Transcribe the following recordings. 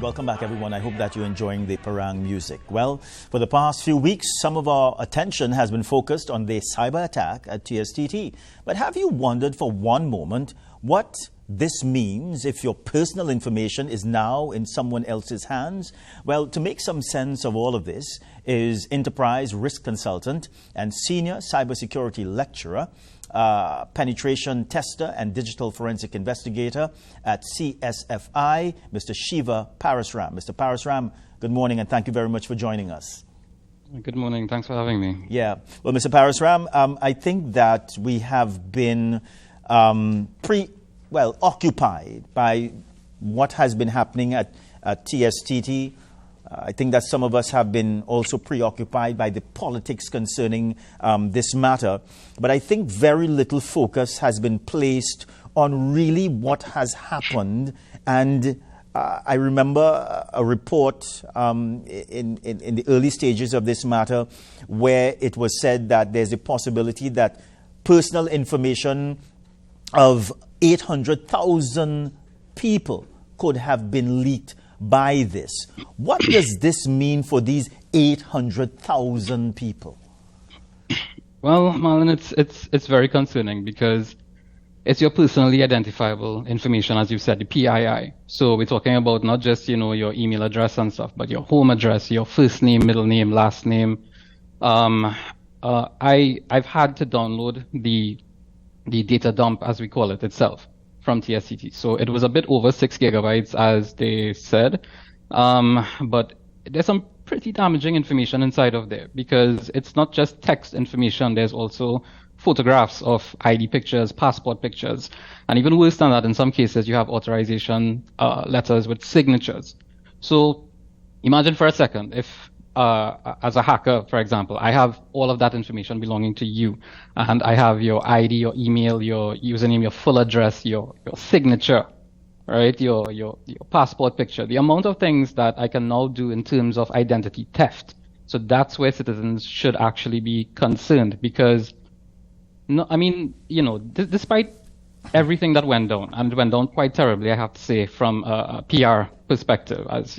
Welcome back, everyone. I hope that you're enjoying the Parang music. Well, for the past few weeks, some of our attention has been focused on the cyber attack at TSTT. But have you wondered for one moment what this means if your personal information is now in someone else's hands? Well, to make some sense of all of this is enterprise risk consultant and senior cybersecurity lecturer, penetration tester and digital forensic investigator at CSFI, Mr. Shiva Parasram. Mr. Parasram, good morning and thank you very much for joining us. Good morning. Thanks for having me. Yeah. Well, Mr. Parasram, I think that we have been occupied by what has been happening at TSTT. I think that some of us have been also preoccupied by the politics concerning this matter. But I think very little focus has been placed on really what has happened. And I remember a report in the early stages of this matter where it was said that there's a possibility that personal information of 800,000 people could have been leaked by this. What does this mean for these 800,000 people? Well, Marlon, it's very concerning because it's your personally identifiable information, as you said, the PII. So we're talking about not just, your email address and stuff, but your home address, your first name, middle name, last name. I've had to download the data dump, as we call it, itself from TSTT. So it was a bit over 6 gigabytes, as they said. But there's some pretty damaging information inside of there because it's not just text information. There's also photographs of ID pictures, passport pictures, and even worse than that, in some cases, you have authorization letters with signatures. So imagine for a second if as a hacker, for example, I have all of that information belonging to you, and I have your ID, your email, your username, your full address, your signature, right? Your passport picture, the amount of things that I can now do in terms of identity theft. So that's where citizens should actually be concerned because, despite everything that went down, and it went down quite terribly, I have to say, from a PR perspective, as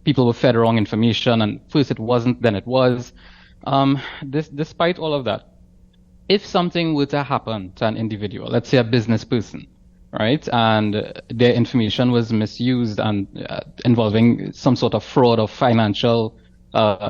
people were fed wrong information, and first it wasn't, then it was. Despite all of that, if something were to happen to an individual, let's say a business person, right, and their information was misused and involving some sort of fraud or financial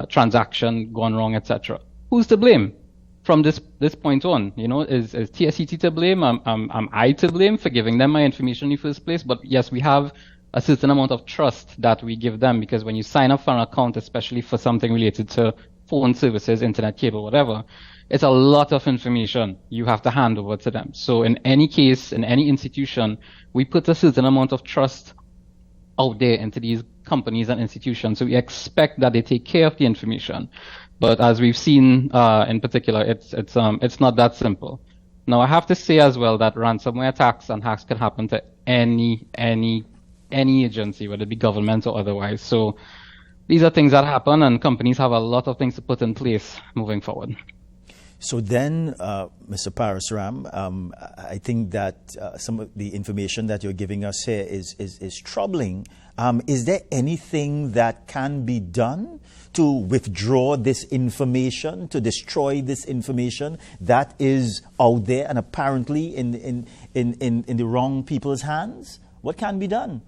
transaction gone wrong, etc., who's to blame? From this point on, is TSTT to blame? Am I to blame for giving them my information in the first place? But yes, we have a certain amount of trust that we give them because when you sign up for an account, especially for something related to phone services, internet cable, whatever, it's a lot of information you have to hand over to them. So in any case, in any institution, we put a certain amount of trust out there into these companies and institutions. So we expect that they take care of the information. But as we've seen in particular, it's not that simple. Now I have to say as well that ransomware attacks and hacks can happen to any agency, whether it be government or otherwise. So these are things that happen, and companies have a lot of things to put in place moving forward. So then, Mr. Parasram, I think that some of the information that you're giving us here is troubling. Is there anything that can be done to withdraw this information, to destroy this information that is out there and apparently in the wrong people's hands? What can be done?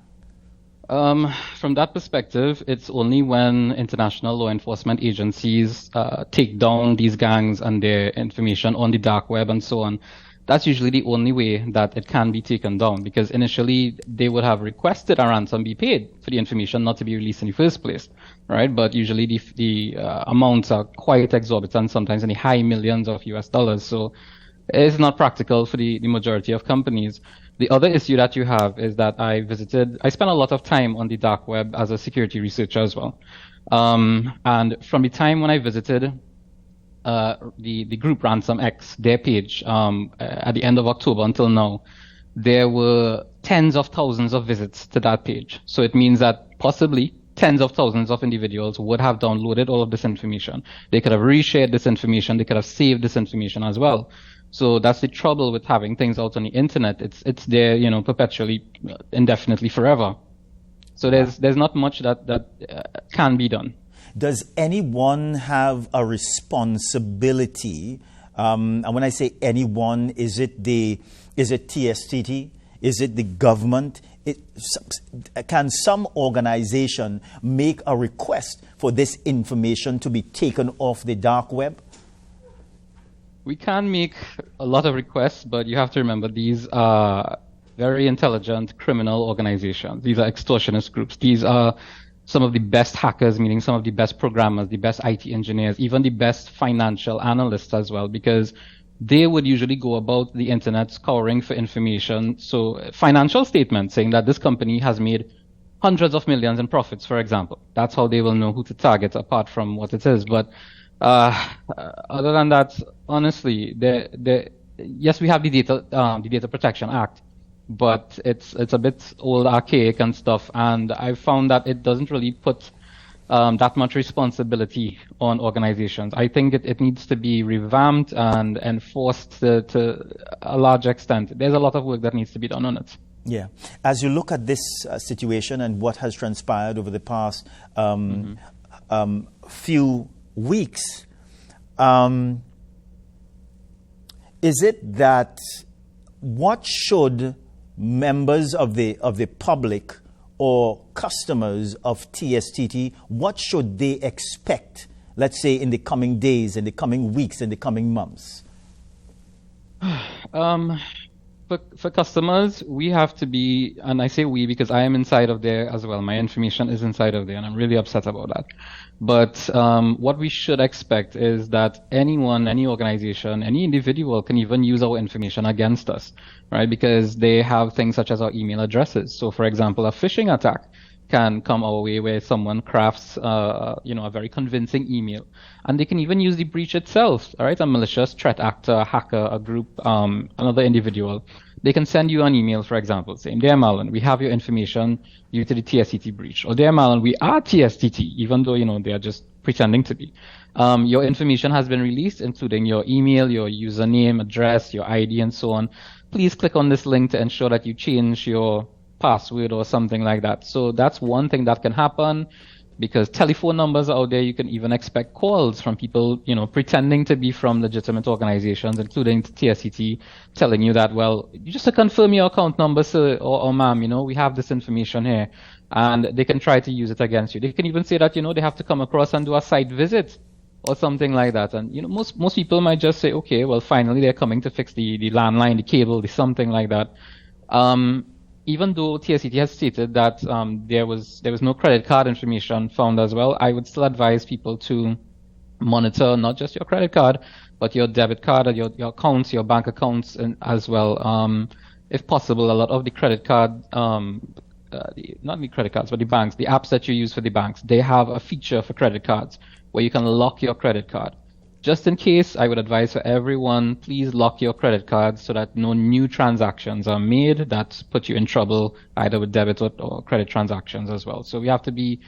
From that perspective, it's only when international law enforcement agencies take down these gangs and their information on the dark web and so on. That's usually the only way that it can be taken down, because initially they would have requested a ransom be paid for the information not to be released in the first place, right? But usually the amounts are quite exorbitant, sometimes in the high millions of US dollars. So it's not practical for the majority of companies. The other issue that you have is that I spent a lot of time on the dark web as a security researcher as well. And from the time when I visited the group RansomX, their page, at the end of October until now, there were tens of thousands of visits to that page. So it means that possibly tens of thousands of individuals would have downloaded all of this information. They could have reshared this information. They could have saved this information as well. So that's the trouble with having things out on the internet. It's there, perpetually, indefinitely, forever. So there's not much that can be done. Does anyone have a responsibility? And when I say anyone, is it TSTT? Is it the government? Can some organization make a request for this information to be taken off the dark web? We can make a lot of requests, but you have to remember these are very intelligent criminal organizations. These are extortionist groups. These are some of the best hackers, meaning some of the best programmers, the best IT engineers, even the best financial analysts as well, because they would usually go about the internet scouring for information. So financial statements saying that this company has made hundreds of millions in profits, for example. That's how they will know who to target apart from what it is. But other than that, honestly, yes, we have the Data Protection Act, but it's a bit old, archaic and stuff. And I've found that it doesn't really put that much responsibility on organizations. I think it needs to be revamped and enforced to a large extent. There's a lot of work that needs to be done on it. Yeah. As you look at this situation and what has transpired over the past few weeks, is it that what should members of the public or customers of TSTT, what should they expect, let's say, in the coming days, in the coming weeks, in the coming months? For customers, we have to be, and I say we because I am inside of there as well. My information is inside of there, and I'm really upset about that. But what we should expect is that anyone, any organization, any individual can even use our information against us, right? Because they have things such as our email addresses. So, for example, a phishing attack can come our way where someone crafts, a very convincing email, and they can even use the breach itself. All right, a malicious threat actor, a hacker, a group, another individual. They can send you an email, for example, saying, "Dear Marlon, we have your information due to the TSTT breach," or "Dear Marlon, we are TSTT," even though they are just pretending to be. Your information has been released, including your email, your username, address, your ID, and so on. Please click on this link to ensure that you change your password or something like that. So that's one thing that can happen, because telephone numbers are out there. You can even expect calls from people, pretending to be from legitimate organizations, including TSTT, telling you that, well, just to confirm your account number, sir or ma'am, we have this information here, and they can try to use it against you. They can even say that, they have to come across and do a site visit or something like that. And, most people might just say, okay, well, finally they're coming to fix the landline, the cable, the something like that. Even though TSTT has stated that there was no credit card information found as well, I would still advise people to monitor not just your credit card, but your debit card and your accounts, your bank accounts as well. If possible, a lot of the credit card, not the credit cards, but the banks, the apps that you use for the banks, they have a feature for credit cards where you can lock your credit card. Just in case, I would advise for everyone, please lock your credit card so that no new transactions are made that put you in trouble, either with debit or credit transactions as well. So we have to be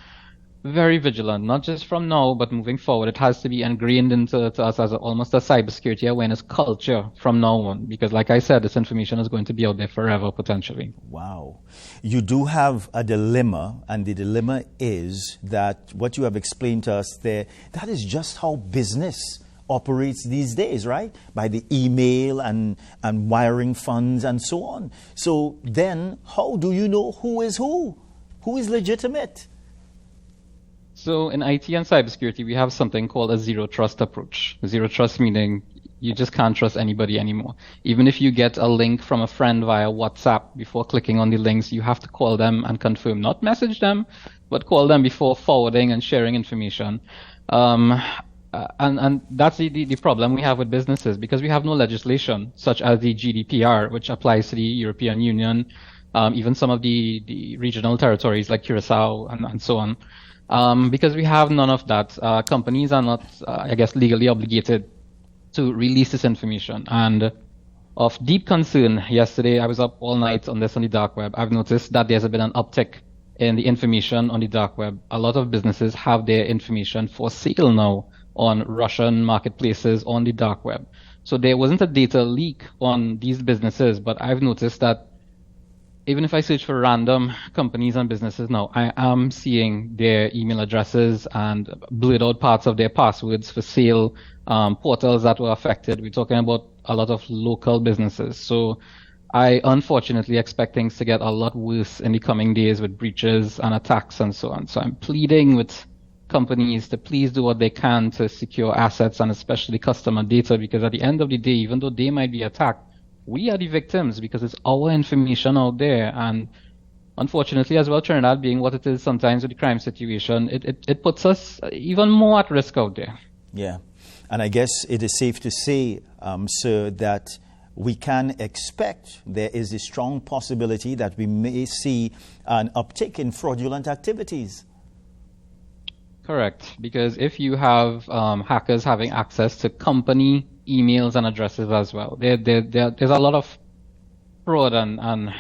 very vigilant, not just from now, but moving forward. It has to be ingrained into us as almost a cybersecurity awareness culture from now on, because like I said, this information is going to be out there forever, potentially. Wow. You do have a dilemma, and the dilemma is that what you have explained to us there, that is just how business operates these days, right? By the email and wiring funds and so on. So then how do you know who is who? Who is legitimate? So in IT and cybersecurity, we have something called a zero trust approach. Zero trust meaning you just can't trust anybody anymore. Even if you get a link from a friend via WhatsApp, before clicking on the links, you have to call them and confirm, not message them, but call them before forwarding and sharing information. And that's the problem we have with businesses, because we have no legislation such as the GDPR, which applies to the European Union, even some of the regional territories like Curacao and so on. Because we have none of that, companies are not, legally obligated to release this information. And of deep concern, yesterday I was up all night on the dark web. I've noticed that there's been an uptick in the information on the dark web. A lot of businesses have their information for sale now on Russian marketplaces on the dark web. So there wasn't a data leak on these businesses, but I've noticed that even if I search for random companies and businesses now, I am seeing their email addresses and blurred out parts of their passwords for sale, portals that were affected. We're talking about a lot of local businesses. So I unfortunately expect things to get a lot worse in the coming days with breaches and attacks and so on. So I'm pleading with companies to please do what they can to secure assets and especially customer data, because at the end of the day, even though they might be attacked, we are the victims because it's our information out there. And unfortunately as well, Trinidad being what it is sometimes with the crime situation, it puts us even more at risk out there. Yeah. And I guess it is safe to say, sir, that we can expect there is a strong possibility that we may see an uptick in fraudulent activities. Correct. Because if you have hackers having access to company emails and addresses as well, there's a lot of fraud and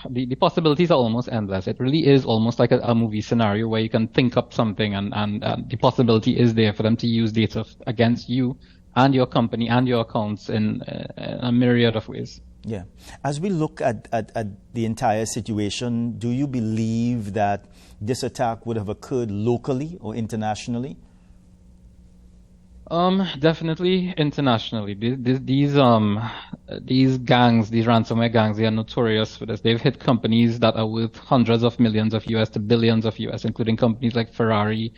the possibilities are almost endless. It really is almost like a movie scenario where you can think up something and the possibility is there for them to use data against you and your company and your accounts in a myriad of ways. Yeah. As we look at the entire situation, do you believe that this attack would have occurred locally or internationally? Definitely internationally. These gangs, these ransomware gangs, they are notorious for this. They've hit companies that are worth hundreds of millions of US to billions of US, including companies like Ferrari.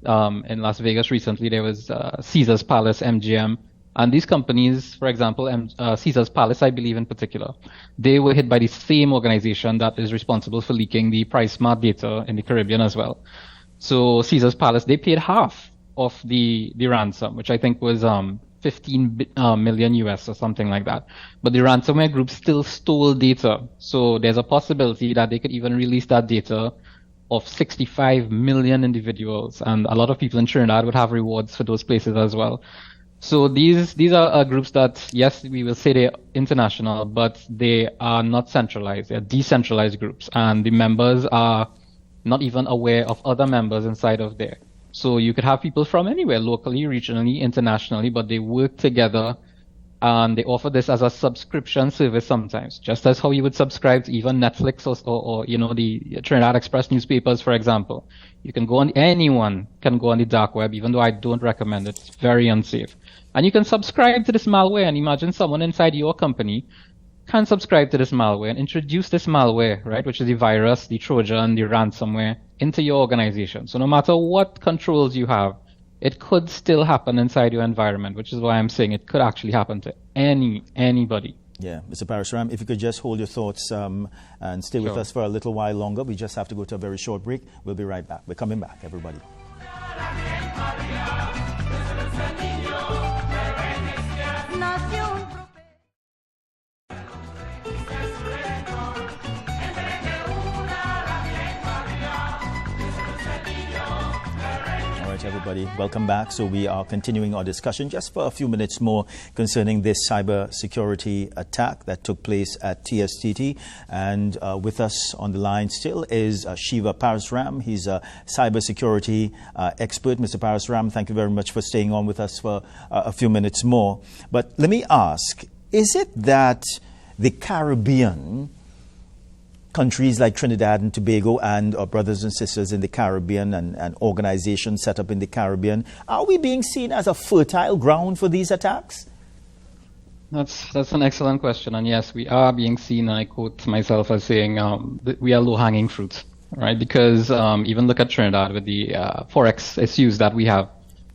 In Las Vegas recently, there was Caesar's Palace, MGM. And these companies, for example, Caesar's Palace, I believe in particular, they were hit by the same organization that is responsible for leaking the PriceSmart data in the Caribbean as well. So Caesar's Palace, they paid half of the ransom, which I think was 15 million US or something like that. But the ransomware group still stole data. So there's a possibility that they could even release that data of 65 million individuals. And a lot of people in Trinidad would have rewards for those places as well. So these are groups that, yes, we will say they're international, but they are not centralized. They're decentralized groups, and the members are not even aware of other members inside of there. So you could have people from anywhere, locally, regionally, internationally, but they work together and they offer this as a subscription service sometimes, just as how you would subscribe to even Netflix or the Trinidad Express newspapers, for example. You can go on, anyone can go on the dark web, even though I don't recommend it. It's very unsafe. And you can subscribe to this malware, and imagine someone inside your company can subscribe to this malware and introduce this malware, right, which is the virus, the Trojan, the ransomware, into your organization. So no matter what controls you have, it could still happen inside your environment, which is why I'm saying it could actually happen to anybody. Yeah, Mr. Parasram, if you could just hold your thoughts and stay with us for a little while longer. We just have to go to a very short break. We'll be right back. We're coming back, everybody. Everybody, welcome back. So we are continuing our discussion just for a few minutes more concerning this cybersecurity attack that took place at TSTT. And with us on the line still is Shiva Parasram. He's a cybersecurity expert. Mr. Parasram, thank you very much for staying on with us for a few minutes more. But let me ask, is it that the Caribbean, countries like Trinidad and Tobago and our brothers and sisters in the Caribbean and organizations set up in the Caribbean, are we being seen as a fertile ground for these attacks? That's an excellent question. And yes, we are being seen, and I quote myself as saying that we are low-hanging fruit, right? Because even look at Trinidad with the Forex issues that we have.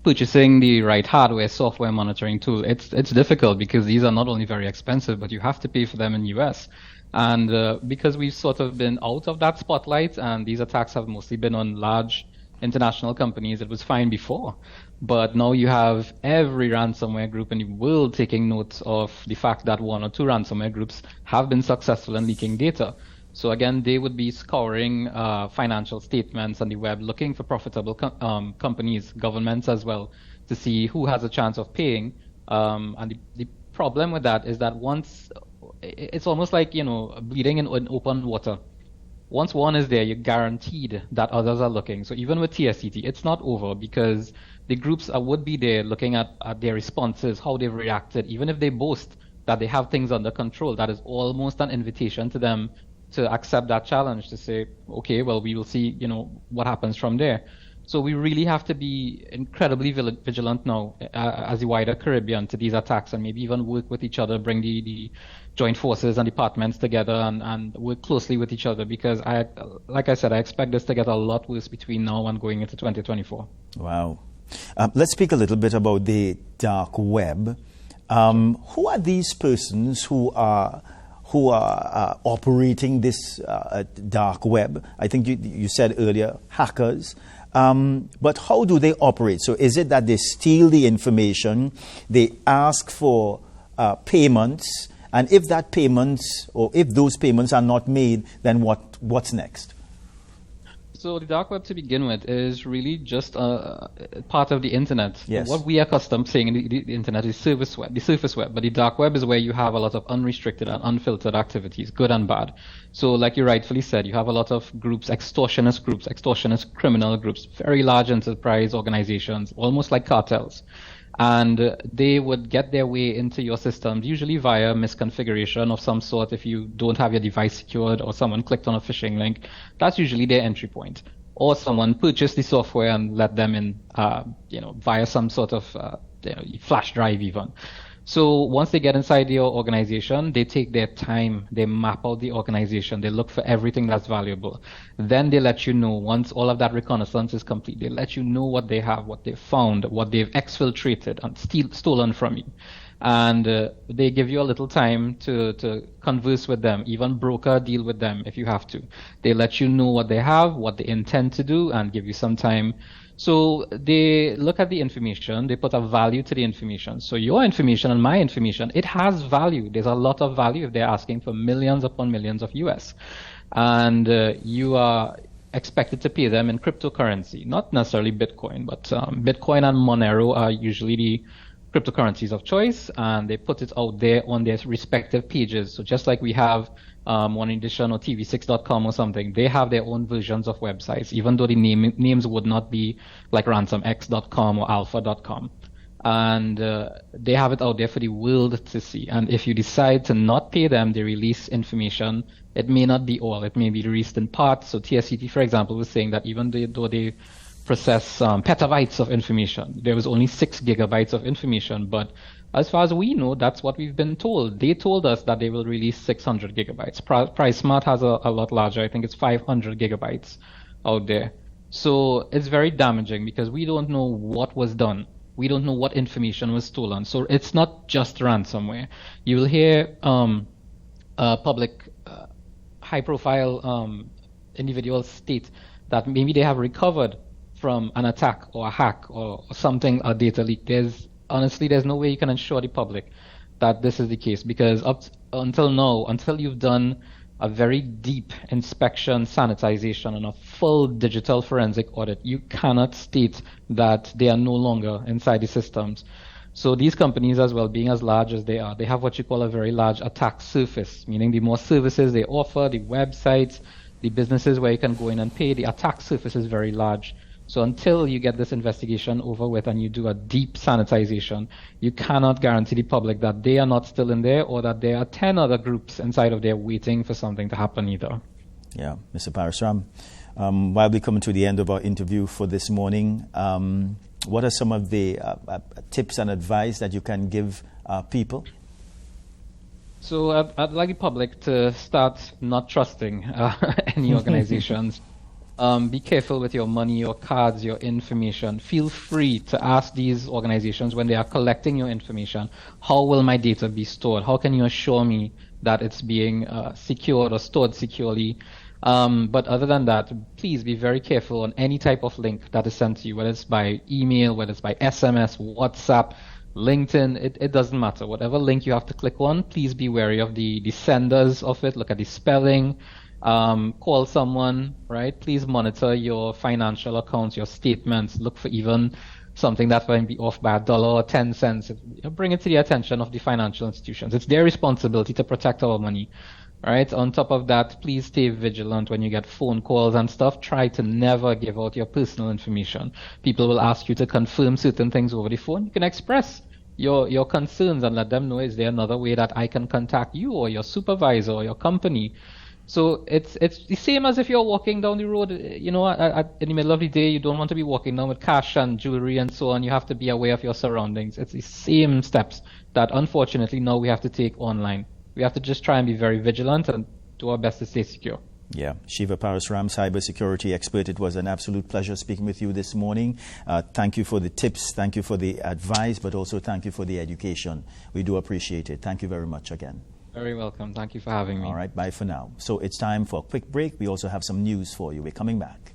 Purchasing the right hardware, software monitoring tool, it's difficult because these are not only very expensive, but you have to pay for them in US. And because we've sort of been out of that spotlight, and these attacks have mostly been on large international companies, it was fine before. But now you have every ransomware group in the world taking note of the fact that one or two ransomware groups have been successful in leaking data. So again, they would be scouring financial statements on the web, looking for profitable companies, governments as well, to see who has a chance of paying. And the problem with that is that once it's almost like, bleeding in open water. Once one is there, you're guaranteed that others are looking. So even with TSTT, it's not over because the groups would be there looking at their responses, how they've reacted. Even if they boast that they have things under control, that is almost an invitation to them to accept that challenge, to say, okay, well, we will see, what happens from there. So we really have to be incredibly vigilant now as the wider Caribbean to these attacks, and maybe even work with each other, bring the joint forces and departments together and work closely with each other, because like I said, I expect this to get a lot worse between now and going into 2024. Wow. Let's speak a little bit about the dark web. Who are these persons who are operating this dark web? I think you said earlier, hackers. But how do they operate? So is it that they steal the information, they ask for payments, and if that payments, or if those payments are not made, then what's next? So the dark web, to begin with, is really just part of the internet. Yes. What we are accustomed saying in the internet is the surface web. But the dark web is where you have a lot of unrestricted and unfiltered activities, good and bad. So like you rightfully said, you have a lot of groups, extortionist criminal groups, very large enterprise organizations, almost like cartels. And they would get their way into your systems, usually via misconfiguration of some sort. If you don't have your device secured, or someone clicked on a phishing link, that's usually their entry point. Or someone purchased the software and let them in, via some sort of flash drive even. So once they get inside your organization, they take their time, they map out the organization, they look for everything that's valuable. Then they let you know, once all of that reconnaissance is complete, they let you know what they have, what they've found, what they've exfiltrated and stolen from you. And they give you a little time to converse with them, even broker deal with them if you have to. They let you know what they have, what they intend to do, and give you some time. So they look at the information, they put a value to the information. So your information and my information, it has value. There's a lot of value if they're asking for millions upon millions of US. And you are expected to pay them in cryptocurrency, not necessarily Bitcoin, but Bitcoin and Monero are usually the cryptocurrencies of choice, and they put it out there on their respective pages. So just like we have Morning Edition or TV6.com or something, they have their own versions of websites, even though the names would not be like ransomx.com or alpha.com. And they have it out there for the world to see. And if you decide to not pay them, they release information. It may not be all. It may be released in part. So TSTT, for example, was saying that even though they process petabytes of information, there was only 6 gigabytes of information. But as far as we know, that's what we've been told. They told us that they will release 600 gigabytes. PriceSmart has a lot larger. I think it's 500 gigabytes out there. So it's very damaging because we don't know what was done. We don't know what information was stolen. So it's not just ransomware. You will hear public, high-profile individuals state that maybe they have recovered from an attack or a hack or something, a data leak. There's no way you can ensure the public that this is the case, because until now, until you've done a very deep inspection, sanitization, and a full digital forensic audit, you cannot state that they are no longer inside the systems. So these companies, as well, being as large as they are, they have what you call a very large attack surface, meaning the more services they offer, the websites, the businesses where you can go in and pay, the attack surface is very large. So until you get this investigation over with and you do a deep sanitization, you cannot guarantee the public that they are not still in there, or that there are 10 other groups inside of there waiting for something to happen either. Yeah, Mr. Parasram, while we come to the end of our interview for this morning, what are some of the tips and advice that you can give people? So I'd like the public to start not trusting any organizations. Be careful with your money, your cards, your information. Feel free to ask these organizations when they are collecting your information, how will my data be stored? How can you assure me that it's being secured or stored securely? But other than that, please be very careful on any type of link that is sent to you, whether it's by email, whether it's by SMS, WhatsApp, LinkedIn, it doesn't matter. Whatever link you have to click on, please be wary of the senders of it. Look at the spelling. Call someone, right? Please monitor your financial accounts, your statements. Look for even something that might be off by $1 or 10 cents. Bring it to the attention of the financial institutions. It's their responsibility to protect our money, right? On top of that, please stay vigilant when you get phone calls and stuff. Try to never give out your personal information. People will ask you to confirm certain things over the phone. You can express your concerns and let them know, is there another way that I can contact you or your supervisor or your company? So it's the same as if you're walking down the road, in the middle of the day. You don't want to be walking down with cash and jewelry and so on. You have to be aware of your surroundings. It's the same steps that unfortunately now we have to take online. We have to just try and be very vigilant and do our best to stay secure. Yeah. Shiva Parasram, cybersecurity expert, it was an absolute pleasure speaking with you this morning. Thank you for the tips, thank you for the advice, but also thank you for the education. We do appreciate it. Thank you very much again. Very welcome. Thank you for having me. All right, bye for now. So it's time for a quick break. We also have some news for you. We're coming back.